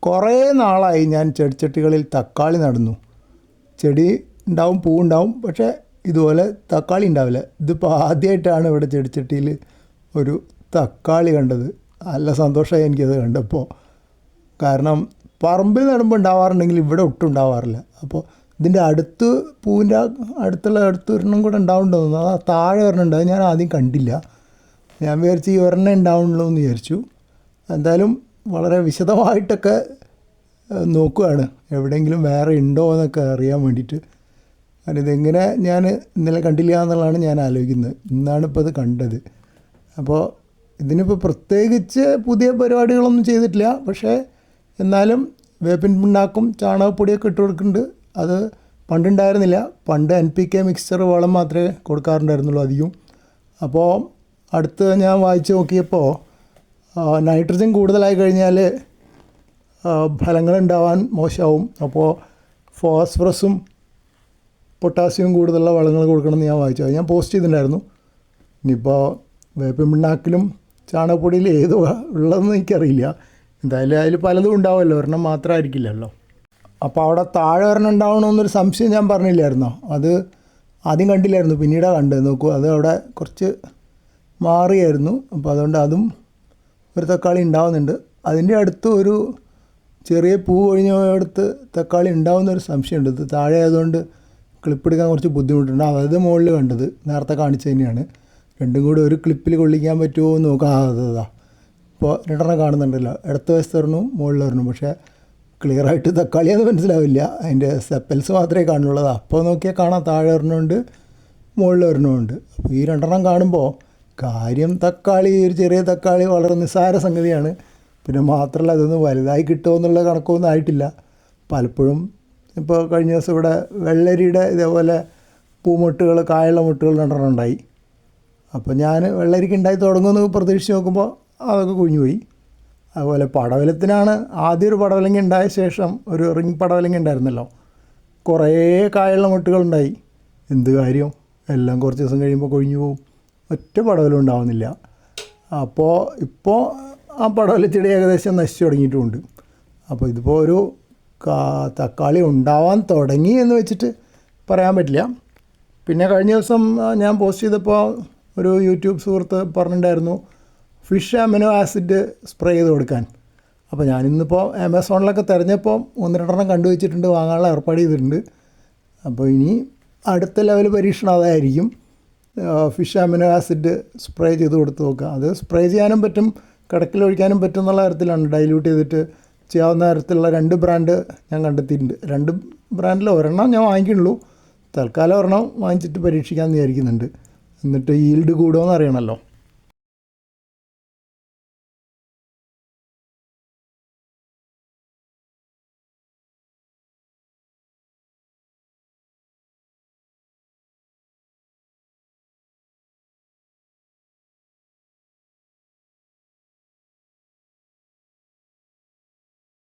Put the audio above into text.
കുറേ നാളായി ഞാൻ ചെടിച്ചട്ടികളിൽ തക്കാളി നടുന്നു. ചെടി ഉണ്ടാവും, പൂവുണ്ടാവും, പക്ഷേ ഇതുപോലെ തക്കാളി ഉണ്ടാവില്ല. ഇതിപ്പോൾ ആദ്യമായിട്ടാണ് ഇവിടെ ചെടിച്ചട്ടിയിൽ ഒരു തക്കാളി കണ്ടത്. നല്ല സന്തോഷമായി എനിക്കത് കണ്ടപ്പോൾ. കാരണം പറമ്പിൽ നടുമ്പോൾ ഉണ്ടാവാറുണ്ടെങ്കിൽ ഇവിടെ ഒട്ടും ഉണ്ടാവാറില്ല. അപ്പോൾ ഇതിൻ്റെ അടുത്ത് പൂവിൻ്റെ അടുത്ത് ഒരെണ്ണം കൂടെ ഉണ്ടാവുന്നുണ്ടോ തോന്നുന്നു. അത് താഴെ ഒരെണ്ണം ഉണ്ട്, അത് ഞാൻ ആദ്യം കണ്ടില്ല. ഞാൻ വിചാരിച്ചു ഈ ഒരെണ്ണം ഉണ്ടാവുള്ളൂ എന്ന് വിചാരിച്ചു. എന്തായാലും വളരെ വിശദമായിട്ടൊക്കെ നോക്കുകയാണ് എവിടെയെങ്കിലും വേറെ ഉണ്ടോ എന്നൊക്കെ അറിയാൻ വേണ്ടിയിട്ട്. കാരണം ഇതെങ്ങനെ ഞാൻ ഇന്നലെ കണ്ടില്ല എന്നുള്ളതാണ് ഞാൻ ആലോചിക്കുന്നത്. ഇന്നാണ് ഇപ്പോൾ ഇത് കണ്ടത്. അപ്പോൾ ഇതിനിപ്പോൾ പ്രത്യേകിച്ച് പുതിയ പരിപാടികളൊന്നും ചെയ്തിട്ടില്ല. പക്ഷേ എന്നാലും വേപ്പിൻ പിണ്ണാക്കും ചാണകപ്പൊടിയൊക്കെ ഇട്ട് കൊടുക്കുന്നുണ്ട്. അത് പണ്ടുണ്ടായിരുന്നില്ല. പണ്ട് NPK മിക്സ്ചർ വളം മാത്രമേ കൊടുക്കാറുണ്ടായിരുന്നുള്ളൂ അധികം. അപ്പോൾ അടുത്ത് ഞാൻ വായിച്ച് നോക്കിയപ്പോൾ നൈട്രജൻ കൂടുതലായി കഴിഞ്ഞാൽ ഫലങ്ങളുണ്ടാവാൻ മോശമാവും. അപ്പോൾ ഫോസ്ഫറസും പൊട്ടാസ്യവും കൂടുതലുള്ള വളങ്ങൾ കൊടുക്കണമെന്ന് ഞാൻ വായിച്ചു. അത് ഞാൻ പോസ്റ്റ് ചെയ്തിട്ടുണ്ടായിരുന്നു. ഇനിയിപ്പോൾ വേപ്പിൻ പിണ്ണാക്കിലും ചാണകപ്പൊടിയിൽ ഏതോ ഉള്ളതെന്ന് എനിക്കറിയില്ല. എന്തായാലും അതിൽ പലതും ഉണ്ടാവുമല്ലോ, ഒരെണ്ണം മാത്രമായിരിക്കില്ലല്ലോ. അപ്പോൾ അവിടെ താഴെ ഒരെണ്ണം ഉണ്ടാവണമെന്നൊരു സംശയം ഞാൻ പറഞ്ഞില്ലായിരുന്നോ? അത് ആദ്യം കണ്ടില്ലായിരുന്നു, പിന്നീടാണ് കണ്ടത്. നോക്കൂ, അത് അവിടെ കുറച്ച് മാറിയായിരുന്നു. അപ്പോൾ അതുകൊണ്ട് അതും ഒരു തക്കാളി ഉണ്ടാവുന്നുണ്ട്. അതിൻ്റെ അടുത്ത് ഒരു ചെറിയ പൂ കഴിഞ്ഞടുത്ത് തക്കാളി ഉണ്ടാവുന്നൊരു സംശയമുണ്ട്. ഇത് താഴെ ആയതുകൊണ്ട് ക്ലിപ്പെടുക്കാൻ കുറച്ച് ബുദ്ധിമുട്ടുണ്ട്. അതായത് മുകളിൽ കണ്ടത് നേരത്തെ കാണിച്ചു തന്നെയാണ്. രണ്ടും കൂടി ഒരു ക്ലിപ്പിൽ കൊള്ളിക്കാൻ പറ്റുമോ എന്ന് നോക്കാം. അതാ ഇപ്പോൾ രണ്ടെണ്ണം കാണുന്നുണ്ടല്ലോ, ഇടത്ത് വശത്ത് ഒരെണ്ണവും മുകളിൽ ഒരെണ്ണം. പക്ഷേ ക്ലിയറായിട്ട് തക്കാളിയാണെന്ന് മനസ്സിലാവില്ല, അതിൻ്റെ സെപ്പൽസ് മാത്രമേ കാണുള്ളൂ. അപ്പോൾ നോക്കിയാൽ കാണാം താഴെ ഒരെണ്ണമുണ്ട്, മുകളിൽ ഒരെണ്ണമുണ്ട്. അപ്പോൾ ഈ രണ്ടെണ്ണം കാണുമ്പോൾ കാര്യം തക്കാളി, ഒരു ചെറിയ തക്കാളി വളരെ നിസ്സാര സംഗതിയാണ്. പിന്നെ മാത്രമല്ല അതൊന്ന് വലുതായി കിട്ടുമോ എന്നുള്ള കണക്കൊന്നും ആയിട്ടില്ല. പലപ്പോഴും ഇപ്പോൾ കഴിഞ്ഞ ദിവസം ഇവിടെ വെള്ളരിയുടെ ഇതേപോലെ പൂമൊട്ടുകൾ, കായുള്ള മുട്ടുകൾ രണ്ടെണ്ണം ഉണ്ടായി. അപ്പോൾ ഞാൻ വെള്ളരിക്ക് ഉണ്ടായി തുടങ്ങുമെന്ന് പ്രതീക്ഷിച്ച് നോക്കുമ്പോൾ അതൊക്കെ കുഴിഞ്ഞു പോയി. അതുപോലെ പടവലത്തിനാണ് ആദ്യം ഒരു പടവലങ്ങ ഉണ്ടായ ശേഷം ഒരു റിങ് പടവലങ്ങ ഉണ്ടായിരുന്നല്ലോ, കുറേ കായുള്ള മുട്ടുകളുണ്ടായി. എന്ത് കാര്യം, എല്ലാം കുറച്ച് ദിവസം കഴിയുമ്പോൾ കൊഴിഞ്ഞു പോകും, ഒറ്റ പടവലും ഉണ്ടാവുന്നില്ല. അപ്പോൾ ഇപ്പോൾ ആ പടവലച്ചെടി ഏകദേശം നശിച്ചു തുടങ്ങിയിട്ടുമുണ്ട്. അപ്പോൾ ഇതിപ്പോൾ ഒരു തക്കാളി ഉണ്ടാവാൻ തുടങ്ങി എന്ന് വെച്ചിട്ട് പറയാൻ പറ്റില്ല. പിന്നെ കഴിഞ്ഞ ദിവസം ഞാൻ പോസ്റ്റ് ചെയ്തപ്പോൾ ഒരു യൂട്യൂബ് സുഹൃത്ത് പറഞ്ഞിട്ടുണ്ടായിരുന്നു ഫിഷ് അമിനോ ആസിഡ് സ്പ്രേ ചെയ്ത് കൊടുക്കാൻ. അപ്പോൾ ഞാനിന്നിപ്പോൾ ആമസോണിലൊക്കെ തിരഞ്ഞപ്പോൾ 1-2 കണ്ടുവച്ചിട്ടുണ്ട്, വാങ്ങാനുള്ള ഏർപ്പാട് ചെയ്തിട്ടുണ്ട്. അപ്പോൾ ഇനി അടുത്ത ലെവൽ പരീക്ഷണം അതായിരിക്കും, ഫിഷ് അമിനോ ആസിഡ് സ്പ്രേ ചെയ്ത് കൊടുത്ത് നോക്കുക. അത് സ്പ്രേ ചെയ്യാനും പറ്റും, കിടക്കിലൊഴിക്കാനും പറ്റും എന്നുള്ള തരത്തിലാണ് ഡൈല്യൂട്ട് ചെയ്തിട്ട് ചെയ്യാവുന്ന തരത്തിലുള്ള 2 ബ്രാൻഡ് ഞാൻ കണ്ടെത്തിയിട്ടുണ്ട്. 2 ബ്രാൻഡിൽ ഒരെണ്ണം ഞാൻ വാങ്ങിക്കുന്നുള്ളൂ. തൽക്കാലം ഒരെണ്ണം വാങ്ങിച്ചിട്ട് പരീക്ഷിക്കാമെന്ന് വിചാരിക്കുന്നുണ്ട്. എന്നിട്ട് ഈൽഡ് കൂടുമോ എന്ന് അറിയണമല്ലോ.